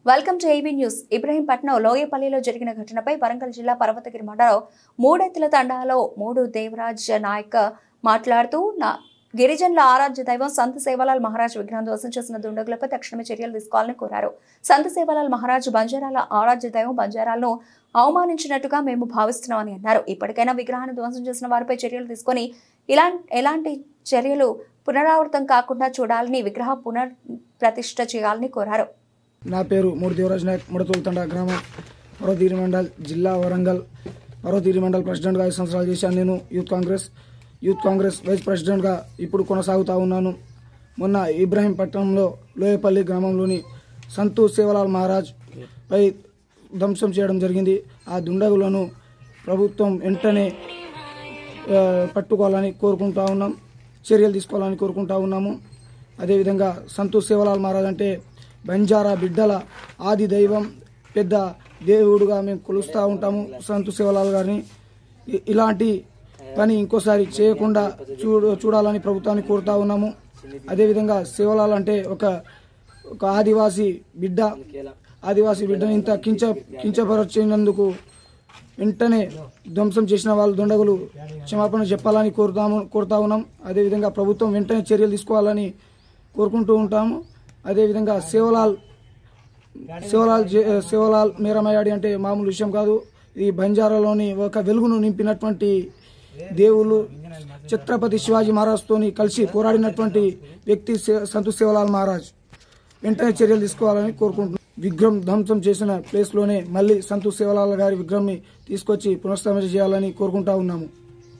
Welcome to AB news. Ibrahimpatnam లోయపల్లిలో జరిగిన ఘటనపై వరంగల్ జిల్లా పర్వతగిరి మండలం మూడెత్తుల తండాలో మూడు దేవరాజ్ నాయక్ మాట్లాడుతూ గిరిజనుల ఆరాధ్య దైవం సంత సేవలాల్ మహారాజ్ విగ్రహం ధ్వంసం చేసిన దుండగులపై తక్షణమే చర్యలు తీసుకోవాలని కోరారు. సంత సేవలాల్ మహారాజ్ బంజారాల ఆరాధ్య దైవం, బంజారాలను అవమానించినట్టుగా మేము భావిస్తున్నామని అన్నారు. ఇప్పటికైనా విగ్రహాన్ని ధ్వంసం చేసిన వారిపై చర్యలు తీసుకొని ఎలాంటి చర్యలు పునరావృతం కాకుండా చూడాలని, విగ్రహ పునఃప్రతిష్ఠ చేయాలని కోరారు. నా పేరు మూడు దేవరాజ్ నాయక్, ముడతూరు తండా గ్రామం, పర్వతగిరి మండల్, జిల్లా వరంగల్. పర్వతగిరి మండల్ ప్రెసిడెంట్గా 5 సంవత్సరాలు చేశాను. నేను యూత్ కాంగ్రెస్ వైస్ ప్రెసిడెంట్గా ఇప్పుడు కొనసాగుతూ ఉన్నాను. మొన్న ఇబ్రహీంపట్నంలో లోయపల్లి గ్రామంలోని సంతు సేవలాల్ మహారాజ్ పై ధ్వంసం చేయడం జరిగింది. ఆ దుండగులను ప్రభుత్వం వెంటనే పట్టుకోవాలని కోరుకుంటా ఉన్నాం, చర్యలు తీసుకోవాలని కోరుకుంటా ఉన్నాము. అదేవిధంగా సంతు సేవలాల్ మహారాజ్ అంటే బంజారా బిడ్డల ఆది దైవం, పెద్ద దేవుడుగా మేము కొలుస్తూ ఉంటాము సంతు సేవలాల్ గారిని. ఇలాంటి పని ఇంకోసారి చేయకుండా చూడాలని ప్రభుత్వాన్ని కోరుతా ఉన్నాము. అదేవిధంగా సేవలాల్ అంటే ఒక ఆదివాసీ బిడ్డని ఇంత కించపరిచినందుకు వెంటనే ధ్వంసం చేసిన వాళ్ళు దుండగులు క్షమాపణ చెప్పాలని కోరుతా ఉన్నాం. అదేవిధంగా ప్రభుత్వం వెంటనే చర్యలు తీసుకోవాలని కోరుకుంటూ ఉంటాము. అదేవిధంగా సేవలాల్ మేరమయ్యాడి అంటే మామూలు విషయం కాదు. ఇది బంజారాలోని ఒక వెలుగును నింపినటువంటి దేవుళ్ళు, ఛత్రపతి శివాజీ మహారాజ్తోని కలిసి పోరాడినటువంటి వ్యక్తి సంతు సేవలాల్ మహారాజ్. వెంటనే చర్యలు తీసుకోవాలని కోరుకుంటున్నాం. విగ్రహం ధ్వంసం చేసిన ప్లేస్లోనే మళ్ళీ సంతు సేవలాల్ గారి విగ్రహంని తీసుకొచ్చి పునఃస్థాపన చేయాలని కోరుకుంటా ఉన్నాము.